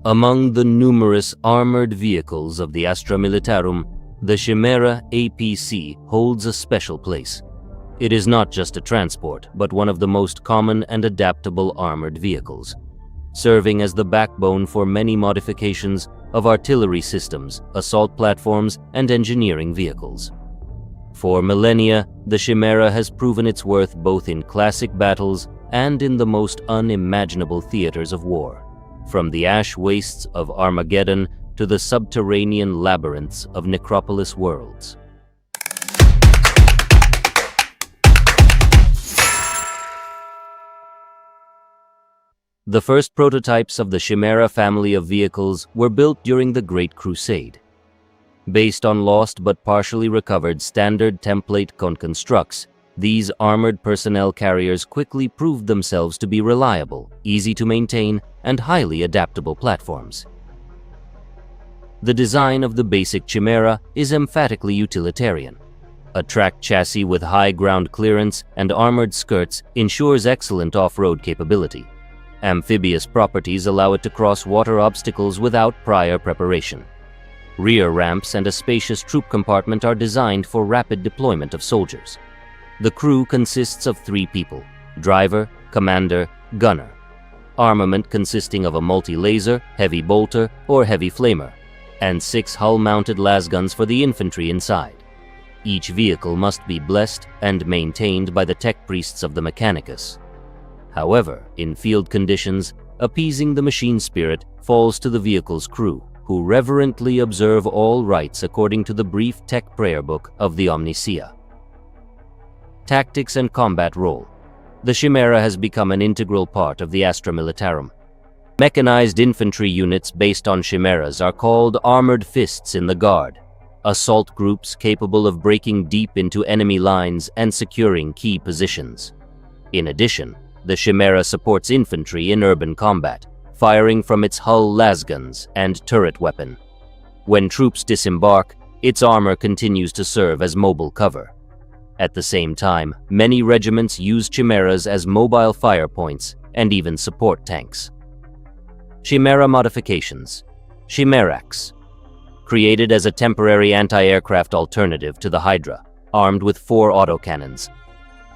Among the numerous armored vehicles of the Astra Militarum, the Chimera APC holds a special place. It is not just a transport, but one of the most common and adaptable armored vehicles, serving as the backbone for many modifications of artillery systems, assault platforms, and engineering vehicles. For millennia, the Chimera has proven its worth both in classic battles and in the most unimaginable theaters of war, from the ash wastes of Armageddon to the subterranean labyrinths of Necropolis worlds. The first prototypes of the Chimera family of vehicles were built during the Great Crusade. Based on lost but partially recovered standard template constructs, these armored personnel carriers quickly proved themselves to be reliable, easy to maintain, and highly adaptable platforms. The design of the basic Chimera is emphatically utilitarian. A tracked chassis with high ground clearance and armored skirts ensures excellent off-road capability. Amphibious properties allow it to cross water obstacles without prior preparation. Rear ramps and a spacious troop compartment are designed for rapid deployment of soldiers. The crew consists of 3 people: driver, commander, gunner. Armament consisting of a multi-laser, heavy bolter, or heavy flamer, and 6 hull-mounted lasguns for the infantry inside. Each vehicle must be blessed and maintained by the tech priests of the Mechanicus. However, in field conditions, appeasing the machine spirit falls to the vehicle's crew, who reverently observe all rites according to the brief tech prayer book of the Omnicia. Tactics and combat role. The Chimera has become an integral part of the Astra Militarum. Mechanized infantry units based on Chimeras are called armored fists in the Guard, assault groups capable of breaking deep into enemy lines and securing key positions. In addition, the Chimera supports infantry in urban combat, firing from its hull lasguns and turret weapon. When troops disembark, its armor continues to serve as mobile cover. At the same time, many regiments use Chimeras as mobile fire points and even support tanks. Chimera modifications. Chimerax. Created as a temporary anti-aircraft alternative to the Hydra, armed with 4 autocannons.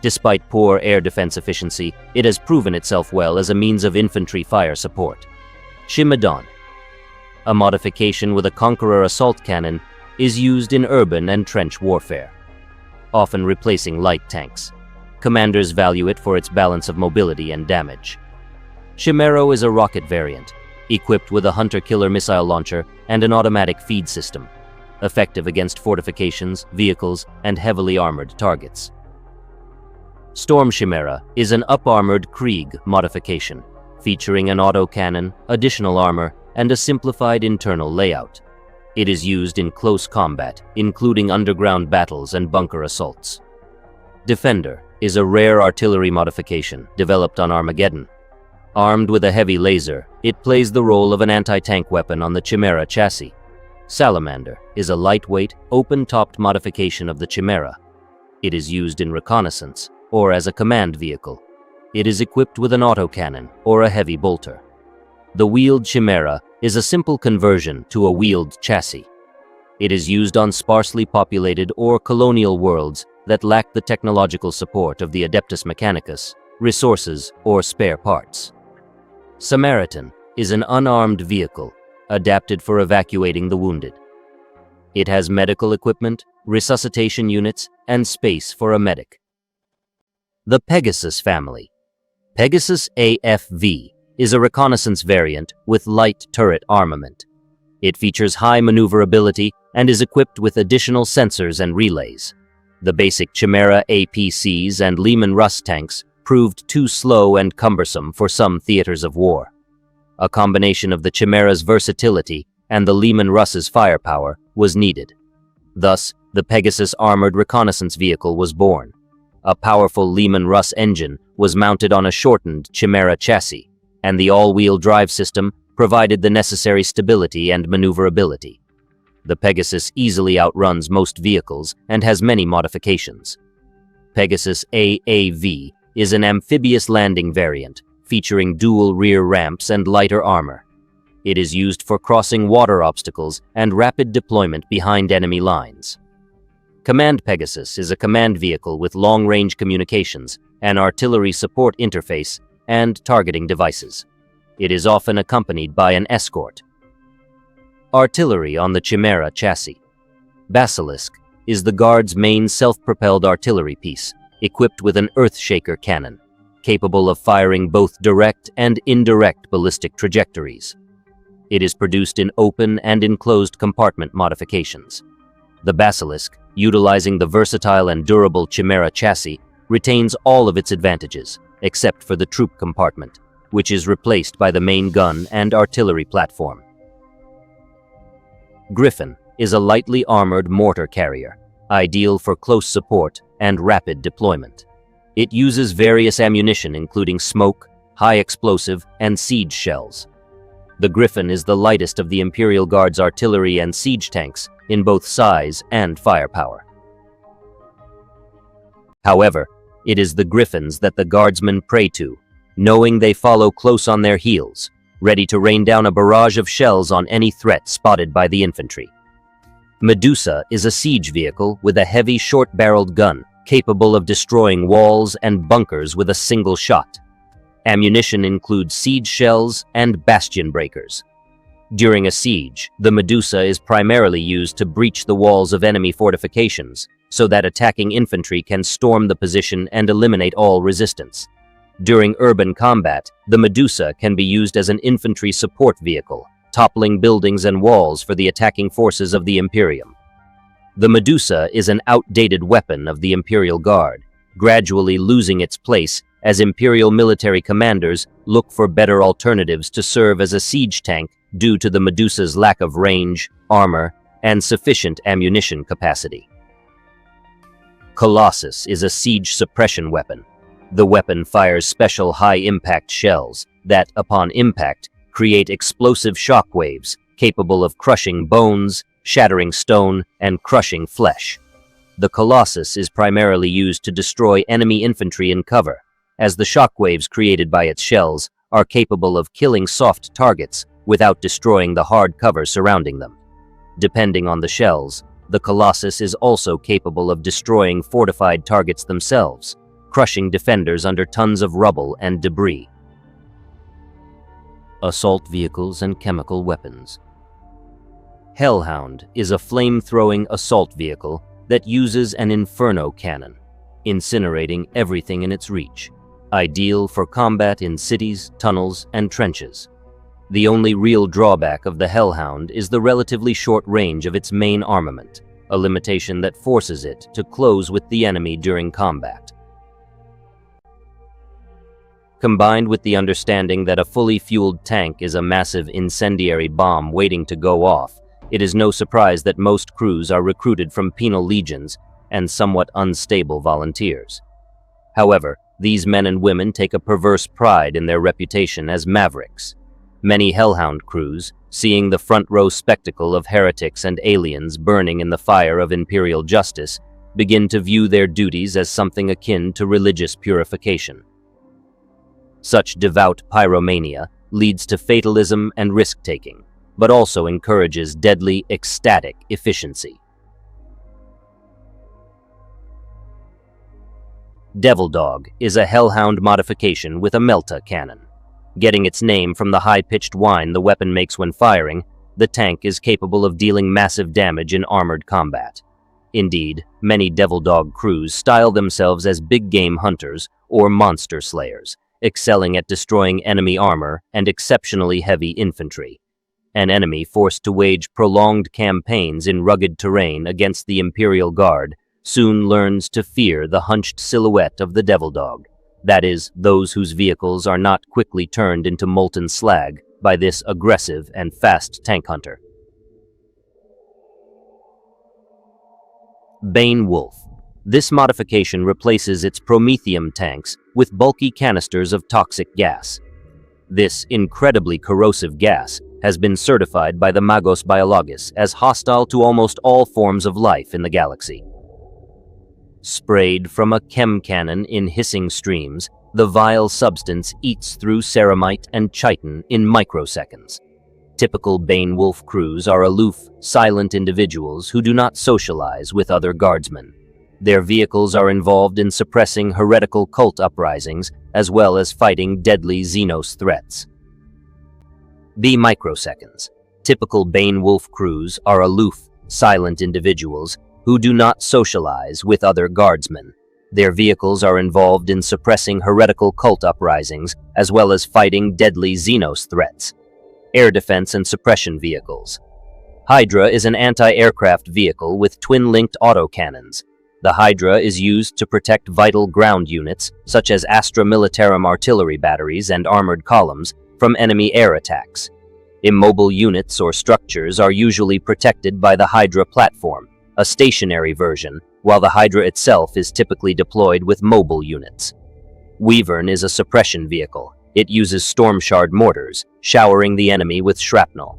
Despite poor air defense efficiency, it has proven itself well as a means of infantry fire support. Chimedon. A modification with a Conqueror assault cannon, is used in urban and trench warfare, often replacing light tanks. Commanders value it for its balance of mobility and damage. Chimero is a rocket variant, equipped with a hunter-killer missile launcher and an automatic feed system, effective against fortifications, vehicles, and heavily armored targets. Storm Chimera is an up-armored Krieg modification, featuring an autocannon, additional armor, and a simplified internal layout. It is used in close combat, including underground battles and bunker assaults. Defender is a rare artillery modification developed on Armageddon. Armed with a heavy laser, it plays the role of an anti-tank weapon on the Chimera chassis. Salamander is a lightweight, open-topped modification of the Chimera. It is used in reconnaissance or as a command vehicle. It is equipped with an autocannon or a heavy bolter. The wheeled Chimera is a simple conversion to a wheeled chassis. It is used on sparsely populated or colonial worlds that lack the technological support of the Adeptus Mechanicus, resources, or spare parts. Samaritan is an unarmed vehicle adapted for evacuating the wounded. It has medical equipment, resuscitation units, and space for a medic. The Pegasus family. Pegasus AFV is a reconnaissance variant with light turret armament. It features high maneuverability and is equipped with additional sensors and relays. The basic Chimera APCs and Lehman Russ tanks proved too slow and cumbersome for some theaters of war. A combination of the Chimera's versatility and the Lehman Russ's firepower was needed. Thus, the Pegasus armored reconnaissance vehicle was born. A powerful Lehman Russ engine was mounted on a shortened Chimera chassis, and the all-wheel drive system provided the necessary stability and maneuverability. The Pegasus easily outruns most vehicles and has many modifications. Pegasus AAV is an amphibious landing variant, featuring dual rear ramps and lighter armor. It is used for crossing water obstacles and rapid deployment behind enemy lines. Command Pegasus is a command vehicle with long-range communications, an artillery support interface, and targeting devices. It is often accompanied by an escort. Artillery on the Chimera chassis. Basilisk is the Guard's main self-propelled artillery piece, equipped with an Earthshaker cannon, capable of firing both direct and indirect ballistic trajectories. It is produced in open and enclosed compartment modifications. The Basilisk, utilizing the versatile and durable Chimera chassis, retains all of its advantages, except for the troop compartment, which is replaced by the main gun and artillery platform. Griffin is a lightly armored mortar carrier, ideal for close support and rapid deployment. It uses various ammunition including smoke, high explosive, and siege shells. The Griffin is the lightest of the Imperial Guard's artillery and siege tanks in both size and firepower. However, it is the Griffins that the Guardsmen pray to, knowing they follow close on their heels, ready to rain down a barrage of shells on any threat spotted by the infantry. Medusa is a siege vehicle with a heavy short-barreled gun, capable of destroying walls and bunkers with a single shot. Ammunition includes siege shells and bastion breakers. During a siege, the Medusa is primarily used to breach the walls of enemy fortifications, so that attacking infantry can storm the position and eliminate all resistance. During urban combat, the Medusa can be used as an infantry support vehicle, toppling buildings and walls for the attacking forces of the Imperium. The Medusa is an outdated weapon of the Imperial Guard, gradually losing its place as Imperial military commanders look for better alternatives to serve as a siege tank due to the Medusa's lack of range, armor, and sufficient ammunition capacity. Colossus is a siege suppression weapon. The weapon fires special high-impact shells that, upon impact, create explosive shock waves capable of crushing bones, shattering stone, and crushing flesh. The Colossus is primarily used to destroy enemy infantry in cover, as the shock waves created by its shells are capable of killing soft targets without destroying the hard cover surrounding them. Depending on the shells, the Colossus is also capable of destroying fortified targets themselves, crushing defenders under tons of rubble and debris. Assault vehicles and chemical weapons. Hellhound is a flame-throwing assault vehicle that uses an inferno cannon, incinerating everything in its reach, ideal for combat in cities, tunnels, and trenches. The only real drawback of the Hellhound is the relatively short range of its main armament, a limitation that forces it to close with the enemy during combat. Combined with the understanding that a fully fueled tank is a massive incendiary bomb waiting to go off, it is no surprise that most crews are recruited from penal legions and somewhat unstable volunteers. However, these men and women take a perverse pride in their reputation as mavericks. Many Hellhound crews, seeing the front-row spectacle of heretics and aliens burning in the fire of imperial justice, begin to view their duties as something akin to religious purification. Such devout pyromania leads to fatalism and risk-taking, but also encourages deadly, ecstatic efficiency. Devil Dog is a Hellhound modification with a Melta cannon. Getting its name from the high-pitched whine the weapon makes when firing, the tank is capable of dealing massive damage in armored combat. Indeed, many Devil Dog crews style themselves as big-game hunters or monster slayers, excelling at destroying enemy armor and exceptionally heavy infantry. An enemy forced to wage prolonged campaigns in rugged terrain against the Imperial Guard soon learns to fear the hunched silhouette of the Devil Dog, that is, those whose vehicles are not quickly turned into molten slag by this aggressive and fast tank hunter. Bane Wolf. This modification replaces its Promethium tanks with bulky canisters of toxic gas. This incredibly corrosive gas has been certified by the Magos Biologis as hostile to almost all forms of life in the galaxy. Sprayed from a chem cannon in hissing streams, the vile substance eats through ceramite and chitin in microseconds. Typical Bane Wolf crews are aloof, silent individuals who do not socialize with other guardsmen. Their vehicles are involved in suppressing heretical cult uprisings, as well as fighting deadly Xenos threats. B. Microseconds. Typical Bane Wolf crews are aloof, silent individuals who do not socialize with other guardsmen. Their vehicles are involved in suppressing heretical cult uprisings, as well as fighting deadly Xenos threats. Air defense and suppression vehicles. Hydra is an anti-aircraft vehicle with twin-linked autocannons. The Hydra is used to protect vital ground units, such as Astra Militarum artillery batteries and armored columns, from enemy air attacks. Immobile units or structures are usually protected by the Hydra platform, a stationary version, while the Hydra itself is typically deployed with mobile units. Wyvern is a suppression vehicle. It uses storm shard mortars, showering the enemy with shrapnel.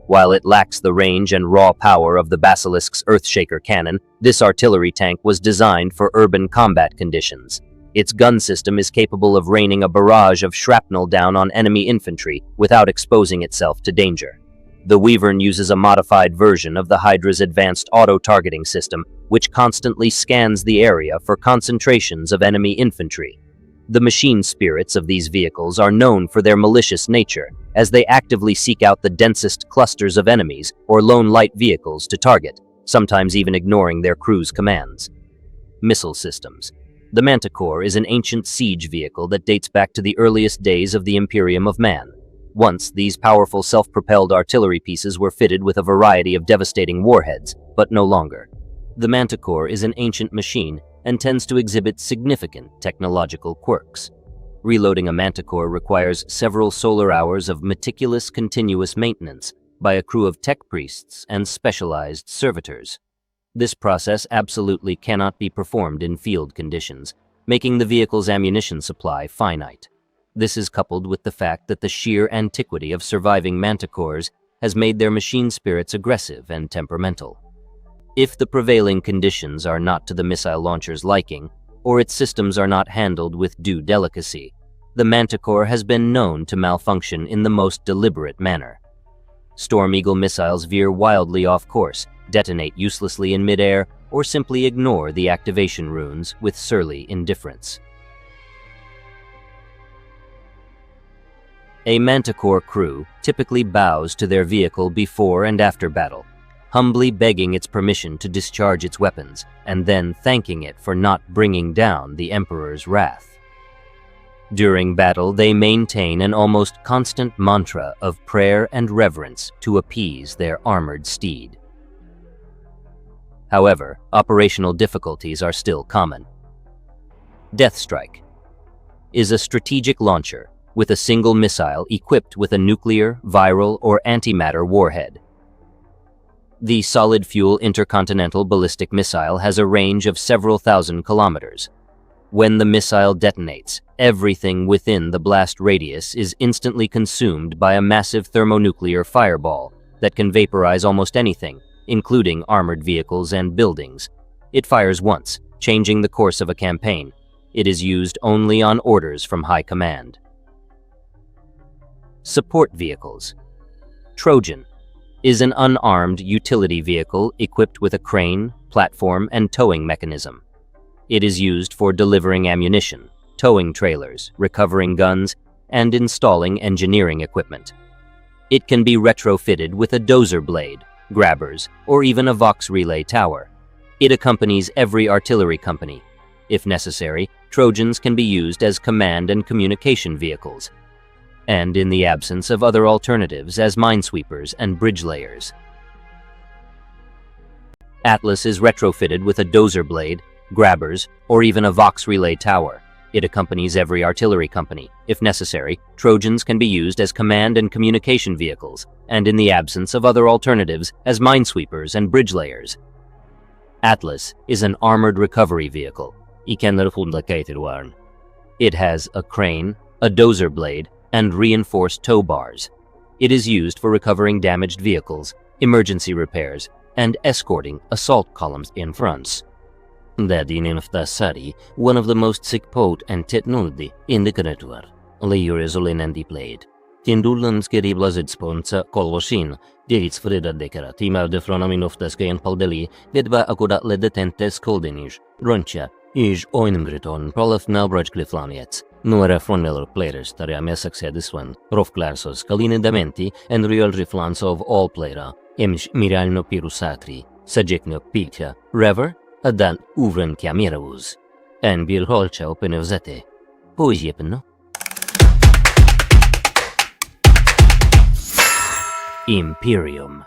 While it lacks the range and raw power of the Basilisk's Earthshaker cannon, this artillery tank was designed for urban combat conditions. Its gun system is capable of raining a barrage of shrapnel down on enemy infantry without exposing itself to danger. The Wyvern uses a modified version of the Hydra's advanced auto-targeting system, which constantly scans the area for concentrations of enemy infantry. The machine spirits of these vehicles are known for their malicious nature, as they actively seek out the densest clusters of enemies or lone light vehicles to target, sometimes even ignoring their crew's commands. Missile systems. The Manticore is an ancient siege vehicle that dates back to the earliest days of the Imperium of Man. Once, these powerful self-propelled artillery pieces were fitted with a variety of devastating warheads, but no longer. The Manticore is an ancient machine and tends to exhibit significant technological quirks. Reloading a Manticore requires several solar hours of meticulous continuous maintenance by a crew of tech priests and specialized servitors. This process absolutely cannot be performed in field conditions, making the vehicle's ammunition supply finite. This is coupled with the fact that the sheer antiquity of surviving Manticores has made their machine spirits aggressive and temperamental. If the prevailing conditions are not to the missile launcher's liking, or its systems are not handled with due delicacy, the Manticore has been known to malfunction in the most deliberate manner. Storm Eagle missiles veer wildly off course, detonate uselessly in midair, or simply ignore the activation runes with surly indifference. A Manticore crew typically bows to their vehicle before and after battle, humbly begging its permission to discharge its weapons, and then thanking it for not bringing down the Emperor's wrath. During battle, they maintain an almost constant mantra of prayer and reverence to appease their armored steed. However, operational difficulties are still common. Deathstrike is a strategic launcher with a single missile equipped with a nuclear, viral, or antimatter warhead. The solid-fuel intercontinental ballistic missile has a range of several thousand kilometers. When the missile detonates, everything within the blast radius is instantly consumed by a massive thermonuclear fireball that can vaporize almost anything, including armored vehicles and buildings. It fires once, changing the course of a campaign. It is used only on orders from high command. Support vehicles. Trojan is an unarmed utility vehicle equipped with a crane, platform, and towing mechanism. It is used for delivering ammunition, towing trailers, recovering guns, and installing engineering equipment. It can be retrofitted with a dozer blade, grabbers, or even a Vox relay tower. It accompanies every artillery company. If necessary, Trojans can be used as command and communication vehicles, and in the absence of other alternatives as minesweepers and bridge layers. Atlas is retrofitted with a dozer blade, grabbers, or even a Vox relay tower. It accompanies every artillery company. If necessary, Trojans can be used as command and communication vehicles, and in the absence of other alternatives as minesweepers and bridge layers. Atlas is an armored recovery vehicle. It has a crane, a dozer blade, and reinforced tow bars. It is used for recovering damaged vehicles, emergency repairs, and escorting assault columns in France. That is one of the most support and technology in the creature. Layer is all in and deployed. Tindullan skeribla zidspunca kolvosin, diric frida dekara, tima de fronaminoftaskejen paldeli, vedva akurat le detentes koldinish, roncha, iż oinmriton prolef nalbraj kliflamiets. Nuera fronmeller players taria mesaxe diswan, rofklarsos kaline damenti, en real riflans of all playera, emish miralno pirusatri, sajekno pitja, rever, adan uvren kiamiravuz, en bil holcha openevzete. Poizjepno? Imperium.